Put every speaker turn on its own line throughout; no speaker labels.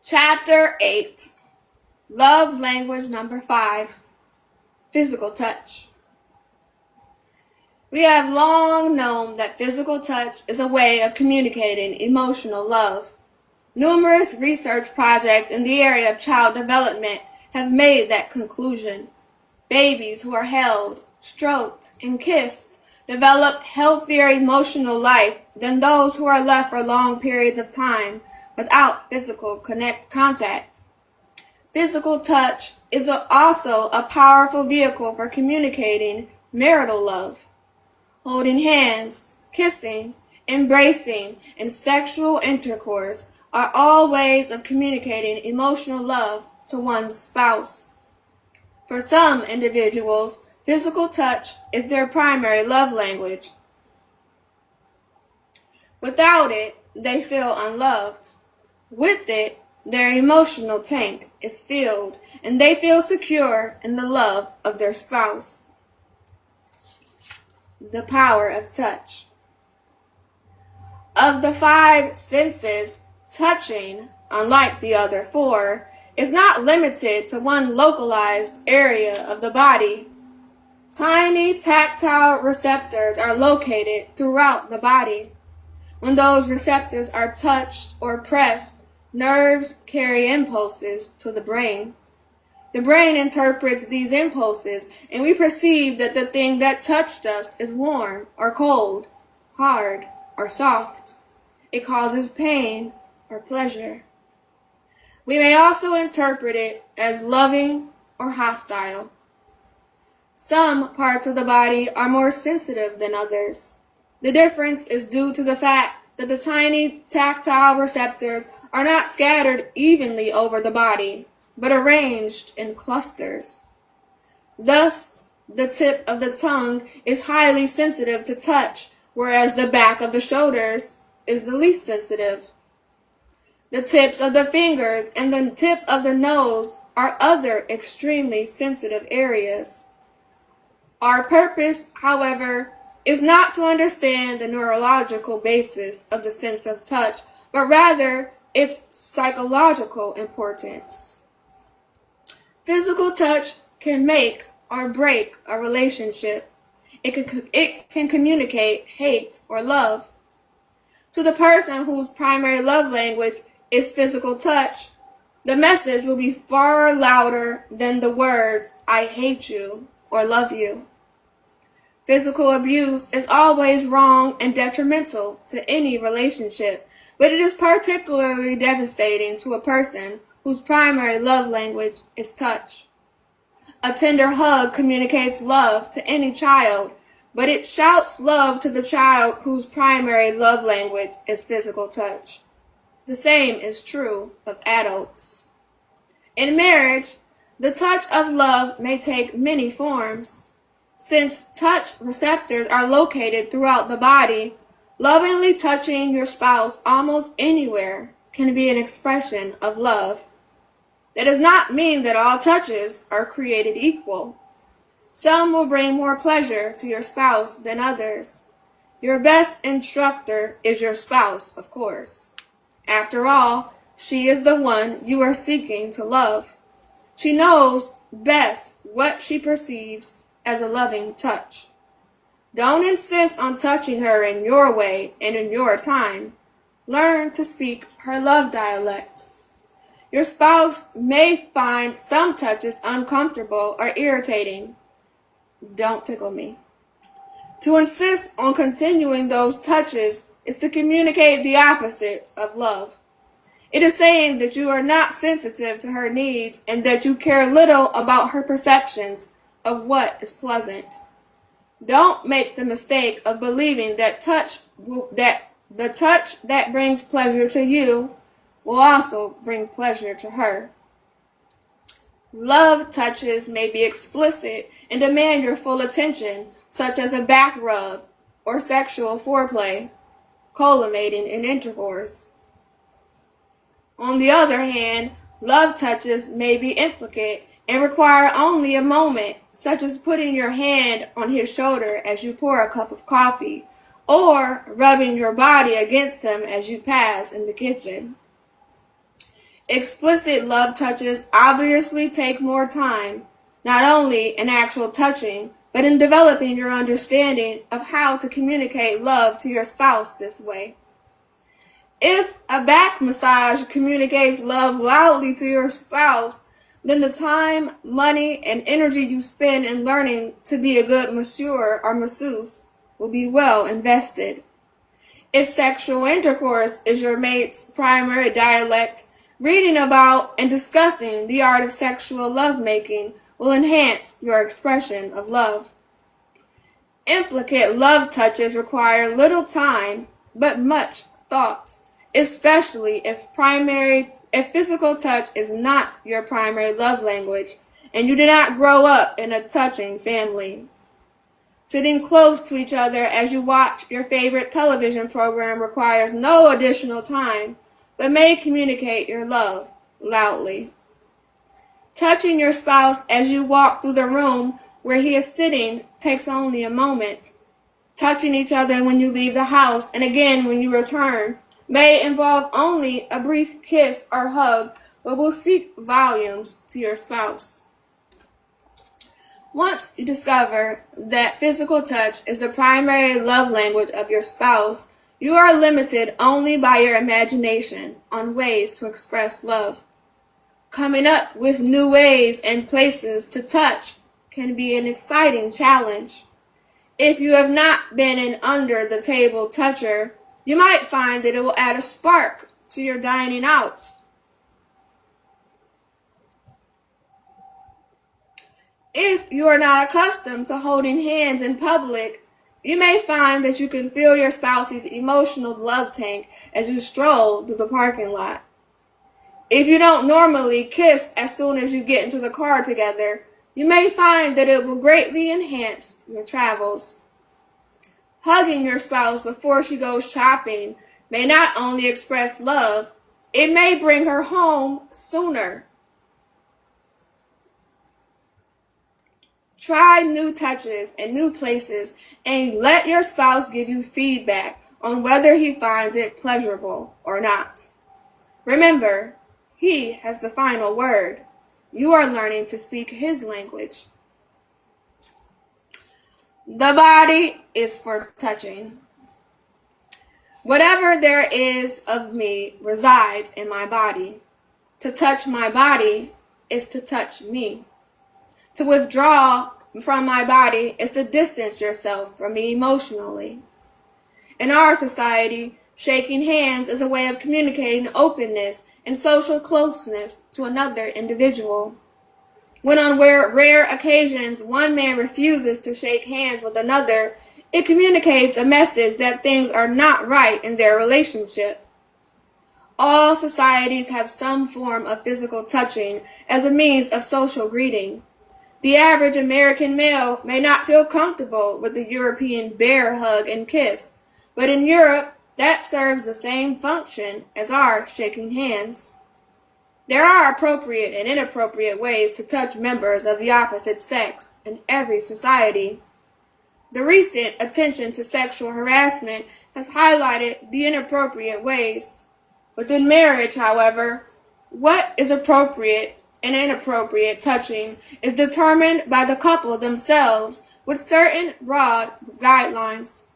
Chapter 8, Love Language Number 5, Physical Touch. We have long known that physical touch is a way of communicating emotional love. Numerous research projects in the area of child development have made that conclusion. Babies who are held, stroked, and kissed develop healthier emotional life than those who are left for long periods of time without physical contact. Physical touch is also a powerful vehicle for communicating marital love. Holding hands, kissing, embracing, and sexual intercourse are all ways of communicating emotional love to one's spouse. For some individuals, physical touch is their primary love language. Without it, they feel unloved. With it, their emotional tank is filled and they feel secure in the love of their spouse. The power of touch. Of the 5 senses, touching, unlike the other 4, is not limited to one localized area of the body. Tiny tactile receptors are located throughout the body. When those receptors are touched or pressed, nerves carry impulses to the brain. The brain interprets these impulses, and we perceive that the thing that touched us is warm or cold, hard or soft. It causes pain or pleasure. We may also interpret it as loving or hostile. Some parts of the body are more sensitive than others. The difference is due to the fact that the tiny tactile receptors are not scattered evenly over the body, but arranged in clusters. Thus, the tip of the tongue is highly sensitive to touch, whereas the back of the shoulders is the least sensitive. The tips of the fingers and the tip of the nose are other extremely sensitive areas. Our purpose, however, is not to understand the neurological basis of the sense of touch, but rather its psychological importance. Physical touch can make or break a relationship. It can communicate hate or love. To the person whose primary love language is physical touch, the message will be far louder than the words, "I hate you" or "love you." Physical abuse is always wrong and detrimental to any relationship, but it is particularly devastating to a person whose primary love language is touch. A tender hug communicates love to any child, but it shouts love to the child whose primary love language is physical touch. The same is true of adults. In marriage, the touch of love may take many forms. Since touch receptors are located throughout the body, lovingly touching your spouse almost anywhere can be an expression of love. That does not mean that all touches are created equal. Some will bring more pleasure to your spouse than others. Your best instructor is your spouse, of course. After all, she is the one you are seeking to love. She knows best what she perceives as a loving touch. Don't insist on touching her in your way and in your time. Learn to speak her love dialect. Your spouse may find some touches uncomfortable or irritating. Don't tickle me. To insist on continuing those touches is to communicate the opposite of love. It is saying that you are not sensitive to her needs and that you care little about her perceptions of what is pleasant. Don't make the mistake of believing that the touch that brings pleasure to you will also bring pleasure to her. Love touches may be explicit and demand your full attention, such as a back rub or sexual foreplay, culminating in intercourse. On the other hand, love touches may be implicate and require only a moment, such as putting your hand on his shoulder as you pour a cup of coffee, or rubbing your body against him as you pass in the kitchen. Explicit love touches obviously take more time, not only in actual touching, but in developing your understanding of how to communicate love to your spouse this way. If a back massage communicates love loudly to your spouse, then the time, money, and energy you spend in learning to be a good masseur or masseuse will be well invested. If sexual intercourse is your mate's primary dialect, reading about and discussing the art of sexual lovemaking will enhance your expression of love. Implicate love touches require little time, but much thought, especially if physical touch is not your primary love language and you did not grow up in a touching family. Sitting close to each other as you watch your favorite television program requires no additional time, but may communicate your love loudly. Touching your spouse as you walk through the room where he is sitting takes only a moment. Touching each other when you leave the house and again when you return may involve only a brief kiss or hug, but will speak volumes to your spouse. Once you discover that physical touch is the primary love language of your spouse, you are limited only by your imagination on ways to express love. Coming up with new ways and places to touch can be an exciting challenge. If you have not been an under-the-table toucher, you might find that it will add a spark to your dining out. If you are not accustomed to holding hands in public, you may find that you can fill your spouse's emotional love tank as you stroll through the parking lot. If you don't normally kiss as soon as you get into the car together, you may find that it will greatly enhance your travels. Hugging your spouse before she goes shopping may not only express love, it may bring her home sooner. Try new touches and new places and let your spouse give you feedback on whether he finds it pleasurable or not. Remember, he has the final word. You are learning to speak his language. The body is for touching. Whatever there is of me resides in my body. To touch my body is to touch me. To withdraw from my body is to distance yourself from me emotionally. In our society, shaking hands is a way of communicating openness and social closeness to another individual. When on rare occasions one man refuses to shake hands with another, it communicates a message that things are not right in their relationship. All societies have some form of physical touching as a means of social greeting. The average American male may not feel comfortable with the European bear hug and kiss, but in Europe, that serves the same function as our shaking hands. There are appropriate and inappropriate ways to touch members of the opposite sex in every society. The recent attention to sexual harassment has highlighted the inappropriate ways. Within marriage, however, what is appropriate and inappropriate touching is determined by the couple themselves with certain broad guidelines.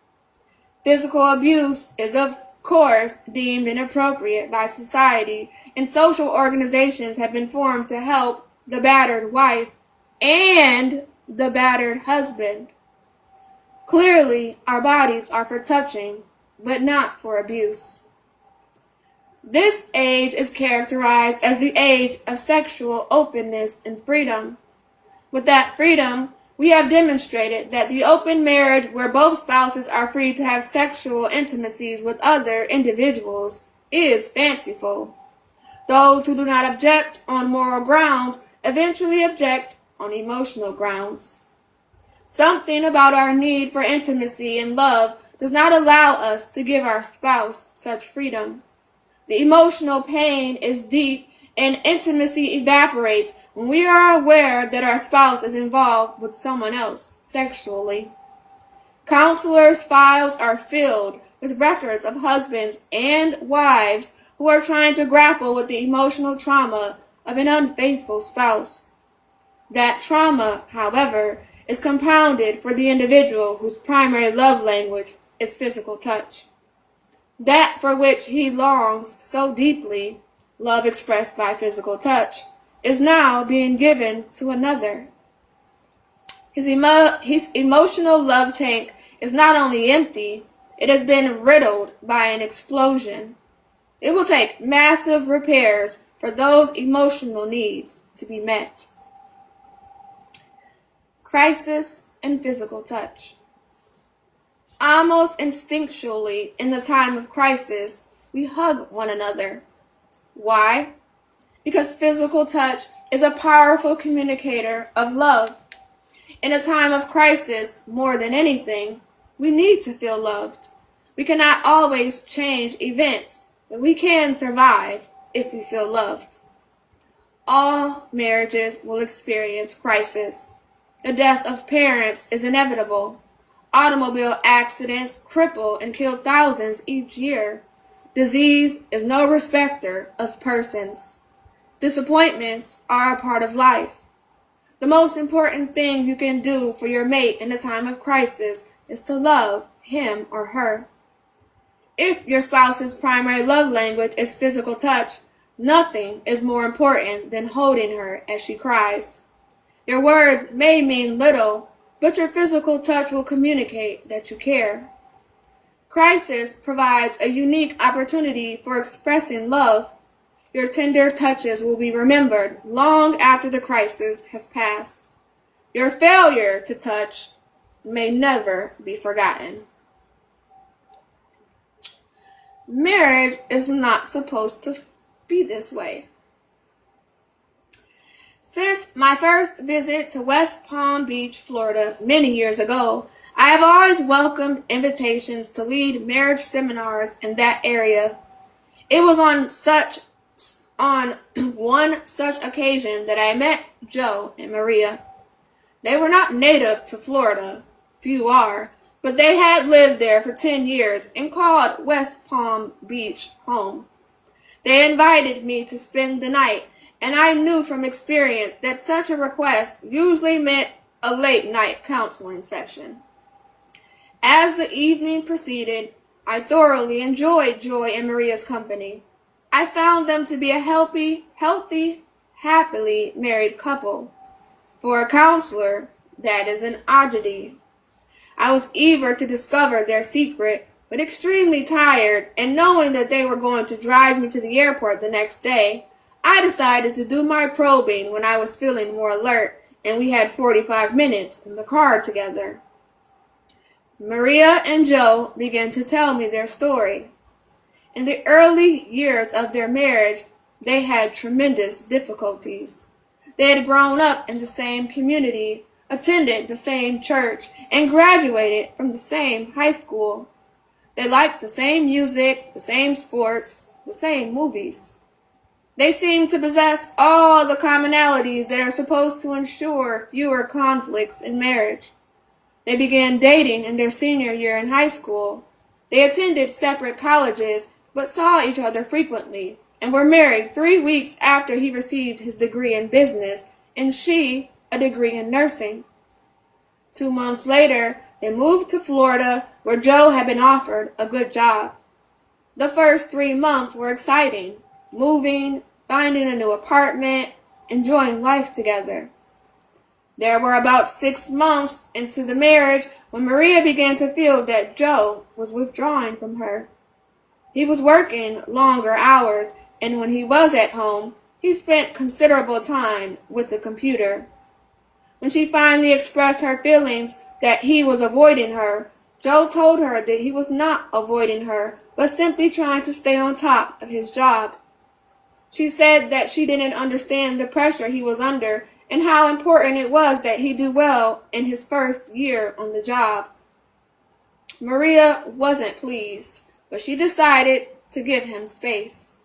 Physical abuse is, of course, deemed inappropriate by society, and social organizations have been formed to help the battered wife and the battered husband. Clearly, our bodies are for touching, but not for abuse. This age is characterized as the age of sexual openness and freedom. With that freedom, we have demonstrated that the open marriage where both spouses are free to have sexual intimacies with other individuals is fanciful. Those who do not object on moral grounds eventually object on emotional grounds. Something about our need for intimacy and love does not allow us to give our spouse such freedom. The emotional pain is deep and intimacy evaporates when we are aware that our spouse is involved with someone else sexually. Counselors' files are filled with records of husbands and wives who are trying to grapple with the emotional trauma of an unfaithful spouse. That trauma, however, is compounded for the individual whose primary love language is physical touch. That for which he longs so deeply, love expressed by physical touch, is now being given to another. His emotional love tank is not only empty, it has been riddled by an explosion. It will take massive repairs for those emotional needs to be met. Crisis and physical touch. Almost instinctually, in the time of crisis, we hug one another. Why? Because physical touch is a powerful communicator of love. In a time of crisis, more than anything, we need to feel loved. We cannot always change events, but we can survive if we feel loved. All marriages will experience crisis. The death of parents is inevitable. Automobile accidents cripple and kill thousands each year. Disease is no respecter of persons. Disappointments are a part of life. The most important thing you can do for your mate in a time of crisis is to love him or her. If your spouse's primary love language is physical touch, nothing is more important than holding her as she cries. Your words may mean little, but your physical touch will communicate that you care. Crisis provides a unique opportunity for expressing love. Your tender touches will be remembered long after the crisis has passed. Your failure to touch may never be forgotten. Marriage is not supposed to be this way. Since my first visit to West Palm Beach, Florida, many years ago, I have always welcomed invitations to lead marriage seminars in that area. It was on one such occasion that I met Joe and Riah. They were not native to Florida, few are, but they had lived there for 10 years and called West Palm Beach home. They invited me to spend the night, and I knew from experience that such a request usually meant a late night counseling session. As the evening proceeded, I thoroughly enjoyed Joy and Maria's company. I found them to be a healthy, happily married couple. For a counselor, that is an oddity. I was eager to discover their secret, but extremely tired, and knowing that they were going to drive me to the airport the next day, I decided to do my probing when I was feeling more alert, and we had 45 minutes in the car together. Riah and Joe began to tell me their story. In the early years of their marriage, they had tremendous difficulties. They had grown up in the same community, attended the same church, and graduated from the same high school. They liked the same music, the same sports, the same movies. They seemed to possess all the commonalities that are supposed to ensure fewer conflicts in marriage. They began dating in their senior year in high school. They attended separate colleges, but saw each other frequently, and were married 3 weeks after he received his degree in business, and she a degree in nursing. 2 months later, they moved to Florida, where Joe had been offered a good job. The first 3 months were exciting, moving, finding a new apartment, enjoying life together. There were about 6 months into the marriage when Riah began to feel that Joe was withdrawing from her. He was working longer hours, and when he was at home, he spent considerable time with the computer. When she finally expressed her feelings that he was avoiding her, Joe told her that he was not avoiding her, but simply trying to stay on top of his job. She said that she didn't understand the pressure he was under and how important it was that he do well in his first year on the job. Riah wasn't pleased, but she decided to give him space.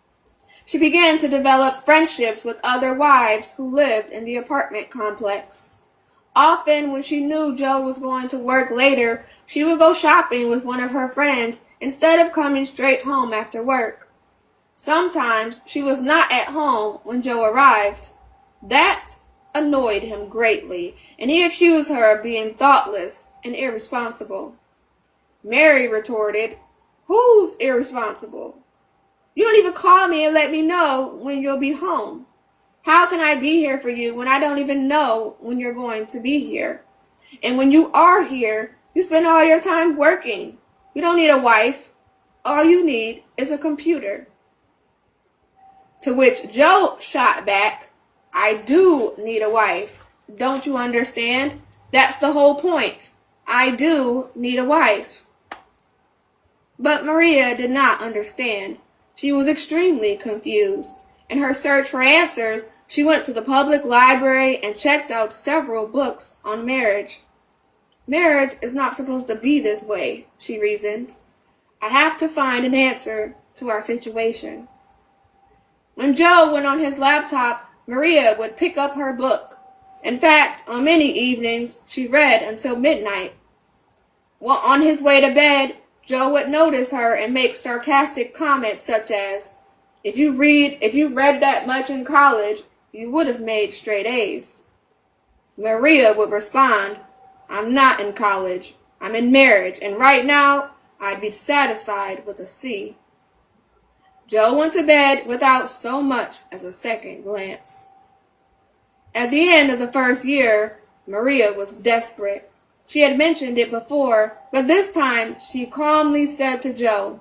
She began to develop friendships with other wives who lived in the apartment complex. Often when she knew Joe was going to work later, she would go shopping with one of her friends instead of coming straight home after work. Sometimes she was not at home when Joe arrived. That annoyed him greatly, and he accused her of being thoughtless and irresponsible. Mary retorted, "Who's irresponsible? You don't even call me and let me know when you'll be home. How can I be here for you when I don't even know when you're going to be here? And when you are here, you spend all your time working. You don't need a wife. All you need is a computer." To which Joe shot back, "I do need a wife. Don't you understand? That's the whole point. I do need a wife." But Riah did not understand. She was extremely confused. In her search for answers, she went to the public library and checked out several books on marriage. Marriage is not supposed to be this way, she reasoned. I have to find an answer to our situation. When Joe went on his laptop, Riah would pick up her book. In fact, on many evenings, she read until midnight. While on his way to bed, Joe would notice her and make sarcastic comments such as, if you read that much in college, you would have made straight A's. Riah would respond, "I'm not in college. I'm in marriage, and right now, I'd be satisfied with a C." Joe went to bed without so much as a second glance. At the end of the first year, Riah was desperate. She had mentioned it before, but this time she calmly said to Joe,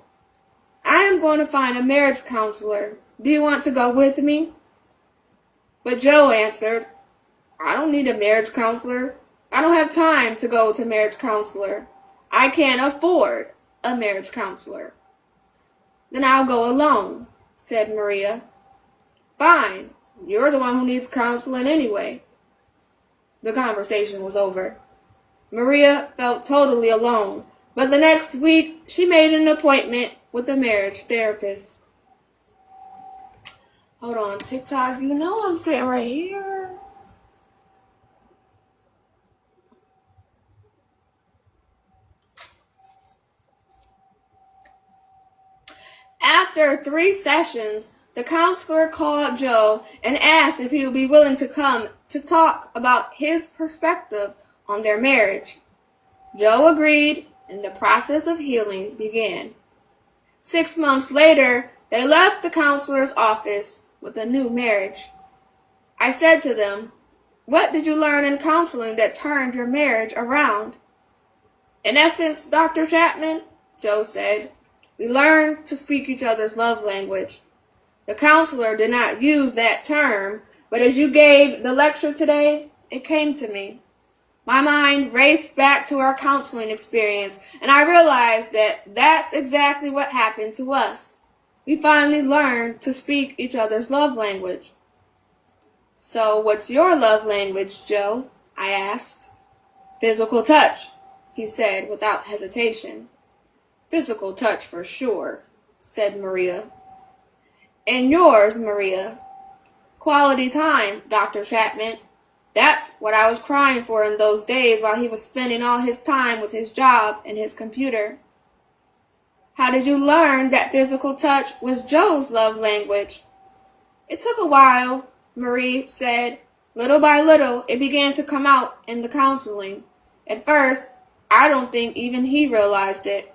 "I am going to find a marriage counselor. Do you want to go with me?" But Joe answered, "I don't need a marriage counselor. I don't have time to go to a marriage counselor. I can't afford a marriage counselor." "Then I'll go alone," said Riah. "Fine. You're the one who needs counseling anyway." The conversation was over. Riah felt totally alone, but the next week she made an appointment with a marriage therapist. Hold on, TikTok, you know I'm sitting right here. After 3 sessions, the counselor called Joe and asked if he would be willing to come to talk about his perspective on their marriage. Joe agreed, and the process of healing began. 6 months later, they left the counselor's office with a new marriage. I said to them, "What did you learn in counseling that turned your marriage around?" "In essence, Dr. Chapman," Joe said, "we learned to speak each other's love language. The counselor did not use that term, but as you gave the lecture today, it came to me. My mind raced back to our counseling experience, and I realized that that's exactly what happened to us. We finally learned to speak each other's love language." "So what's your love language, Joe?" I asked. "Physical touch," he said without hesitation. "Physical touch for sure," said Riah. "And yours, Riah?" "Quality time, Dr. Chapman. That's what I was crying for in those days while he was spending all his time with his job and his computer." "How did you learn that physical touch was Joe's love language?" "It took a while," Marie said. "Little by little, it began to come out in the counseling. At first, I don't think even he realized it."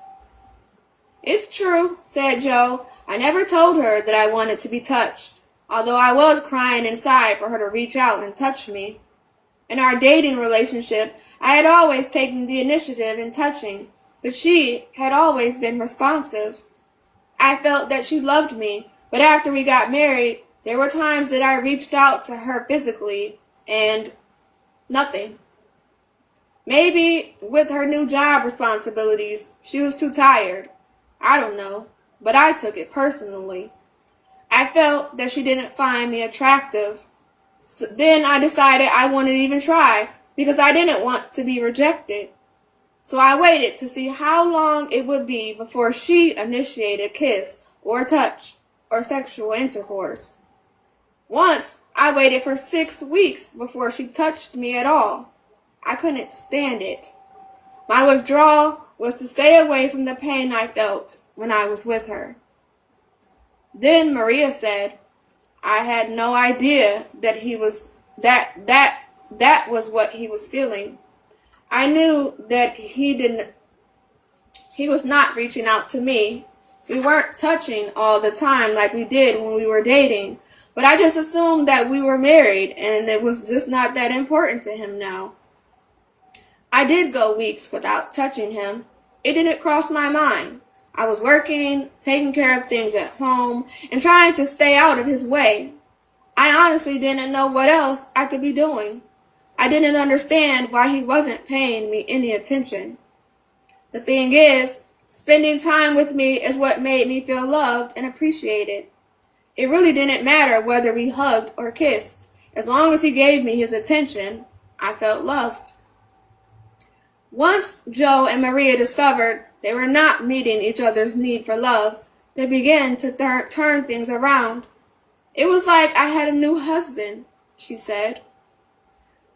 "It's true," said Joe. "I never told her that I wanted to be touched, although I was crying inside for her to reach out and touch me. In our dating relationship, I had always taken the initiative in touching, but she had always been responsive. I felt that she loved me, but after we got married, there were times that I reached out to her physically, and nothing. Maybe with her new job responsibilities, she was too tired. I don't know, but I took it personally. I felt that she didn't find me attractive. So then I decided I wanted to even try because I didn't want to be rejected. So I waited to see how long it would be before she initiated a kiss or a touch or sexual intercourse. Once I waited for 6 weeks before she touched me at all. I couldn't stand it. My withdrawal was to stay away from the pain I felt when I was with her. Then Riah said, I had no idea that that was what he was feeling. I knew that he was not reaching out to me. We weren't touching all the time like we did when we were dating, but I just assumed that we were married and it was just not that important to him now. I did go weeks without touching him. It didn't cross my mind. I was working, taking care of things at home, and trying to stay out of his way. I honestly didn't know what else I could be doing. I didn't understand why he wasn't paying me any attention. The thing is, spending time with me is what made me feel loved and appreciated. It really didn't matter whether we hugged or kissed. As long as he gave me his attention, I felt loved. Once Joe and Riah discovered they were not meeting each other's need for love, they began to turn things around. It was like I had a new husband, she said.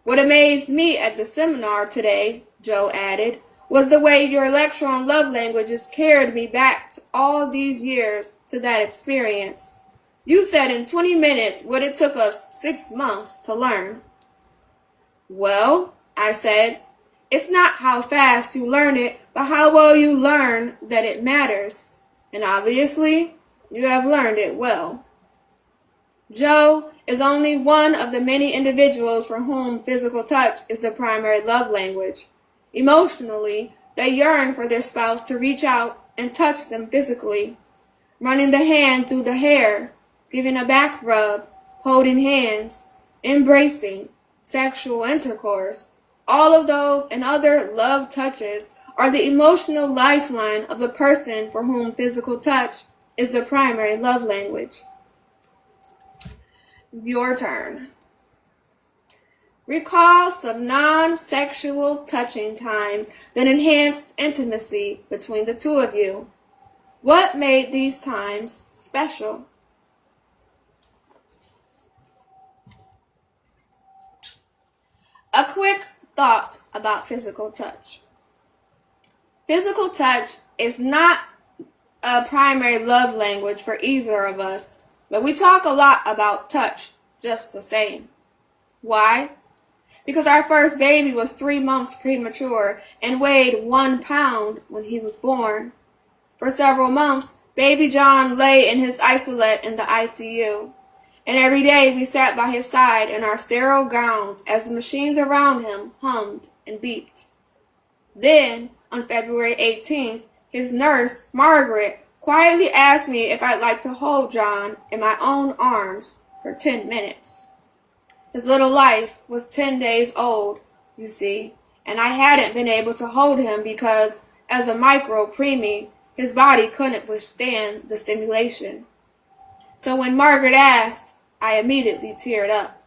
What amazed me at the seminar today, Joe added, was the way your lecture on love languages carried me back all these years to that experience. You said in 20 minutes what it took us 6 months to learn. Well, I said, it's not how fast you learn it, but how well you learn that it matters. And obviously, you have learned it well. Joe is only one of the many individuals for whom physical touch is the primary love language. Emotionally, they yearn for their spouse to reach out and touch them physically, running the hand through the hair, giving a back rub, holding hands, embracing, sexual intercourse. All of those and other love touches are the emotional lifeline of the person for whom physical touch is the primary love language. Your turn. Recall some non-sexual touching times that enhanced intimacy between the two of you. What made these times special? A quick thought about physical touch. Physical touch is not a primary love language for either of us, but we talk a lot about touch just the same. Why? Because our first baby was 3 months premature and weighed 1 pound when he was born. For several months, baby John lay in his isolette in the ICU, and every day we sat by his side in our sterile gowns as the machines around him hummed and beeped. Then, on February 18th, his nurse, Margaret, quietly asked me if I'd like to hold John in my own arms for 10 minutes. His little life was 10 days old, you see, and I hadn't been able to hold him because, as a micro-preemie, his body couldn't withstand the stimulation. So when Margaret asked, I immediately teared up.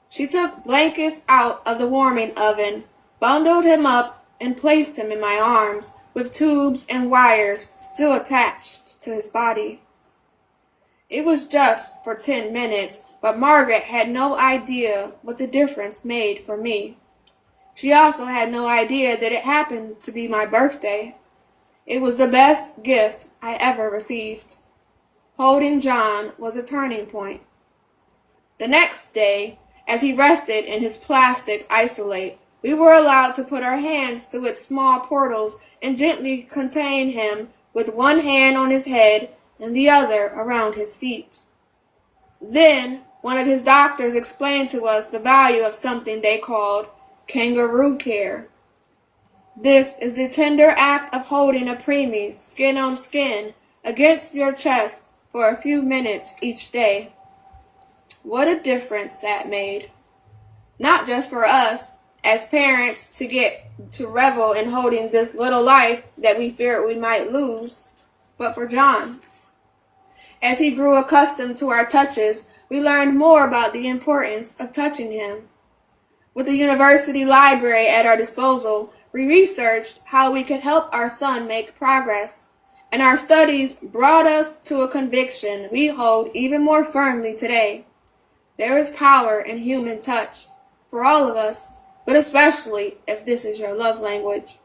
She took blankets out of the warming oven, bundled him up, and placed him in my arms, with tubes and wires still attached to his body. It was just for 10 minutes, but Margaret had no idea what the difference made for me. She also had no idea that it happened to be my birthday. It was the best gift I ever received. Holding John was a turning point. The next day, as he rested in his plastic isolate, we were allowed to put our hands through its small portals and gently contain him with one hand on his head and the other around his feet. Then, one of his doctors explained to us the value of something they called kangaroo care. This is the tender act of holding a preemie skin on skin against your chest for a few minutes each day. What a difference that made. Not just for us, as parents, to get to revel in holding this little life that we feared we might lose, but for John. As he grew accustomed to our touches, we learned more about the importance of touching him. With the university library at our disposal, we researched how we could help our son make progress, and our studies brought us to a conviction we hold even more firmly today. There is power in human touch, for all of us, but especially if this is your love language.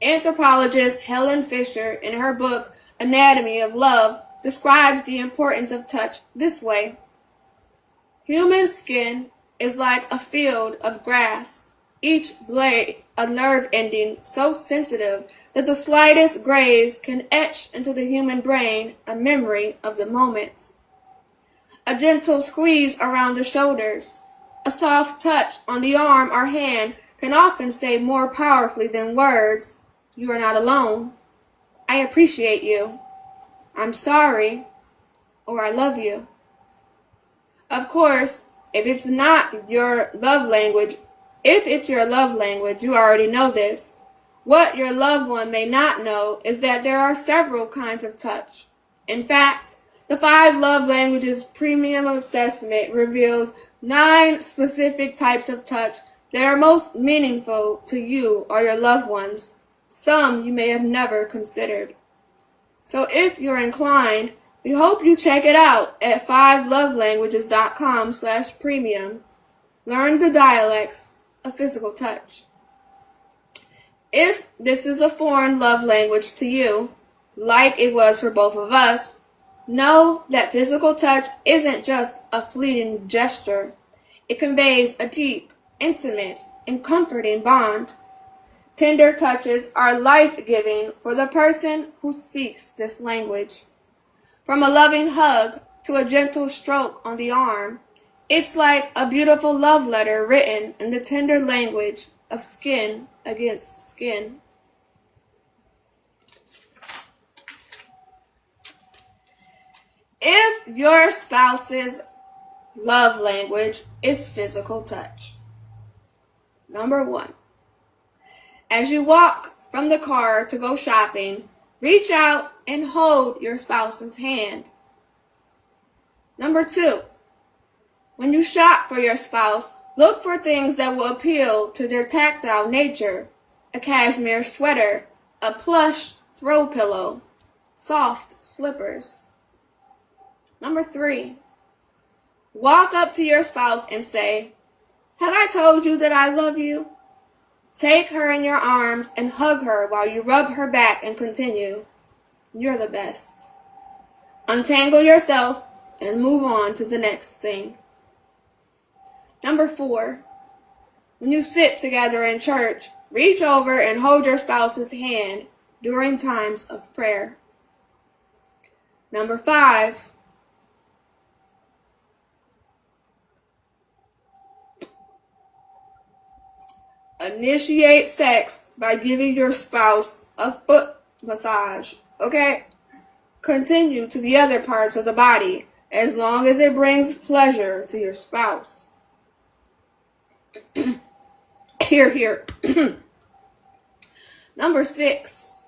Anthropologist Helen Fisher, in her book Anatomy of Love, describes the importance of touch this way. Human skin is like a field of grass, each blade a nerve ending so sensitive that the slightest graze can etch into the human brain a memory of the moment. A gentle squeeze around the shoulders, a soft touch on the arm or hand can often say more powerfully than words, "You are not alone," "I appreciate you," "I'm sorry," or "I love you." Of course, if it's your love language, you already know this. What your loved one may not know is that there are several kinds of touch. In fact, the 5 Love Languages Premium Assessment reveals 9 specific types of touch that are most meaningful to you or your loved ones, some you may have never considered. So if you're inclined, we hope you check it out at 5lovelanguages.com/premium. Learn the dialects of physical touch. If this is a foreign love language to you, like it was for both of us, know that physical touch isn't just a fleeting gesture. It conveys a deep, intimate, and comforting bond. Tender touches are life-giving for the person who speaks this language. From a loving hug to a gentle stroke on the arm, it's like a beautiful love letter written in the tender language of skin against skin. If your spouse's love language is physical touch. Number 1. As you walk from the car to go shopping, reach out and hold your spouse's hand. Number 2. When you shop for your spouse, look for things that will appeal to their tactile nature: a cashmere sweater, a plush throw pillow, soft slippers. Number 3. Walk up to your spouse and say, "Have I told you that I love you?" Take her in your arms and hug her while you rub her back and continue, "You're the best." Untangle yourself and move on to the next thing. Number 4. When you sit together in church, reach over and hold your spouse's hand during times of prayer. Number 5. Initiate sex by giving your spouse a foot massage, okay? Continue to the other parts of the body as long as it brings pleasure to your spouse. Here. Number 6.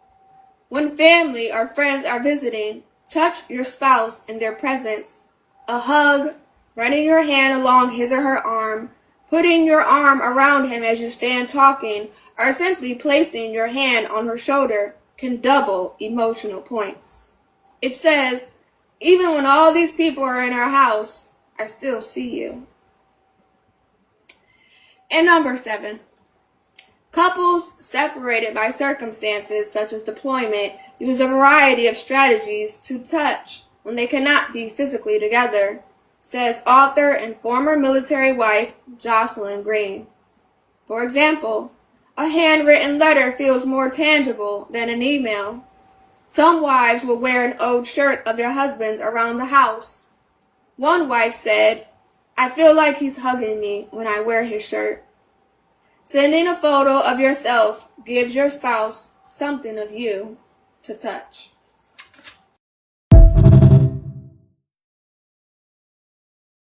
When family or friends are visiting, touch your spouse in their presence. A hug, running your hand along his or her arm, putting your arm around him as you stand talking, or simply placing your hand on her shoulder can double emotional points. It says, "Even when all these people are in our house, I still see you." And number 7. Couples separated by circumstances such as deployment use a variety of strategies to touch when they cannot be physically together, says author and former military wife Jocelyn Green. For example, a handwritten letter feels more tangible than an email. Some wives will wear an old shirt of their husband's around the house. One wife said, "I feel like he's hugging me when I wear his shirt." Sending a photo of yourself gives your spouse something of you to touch.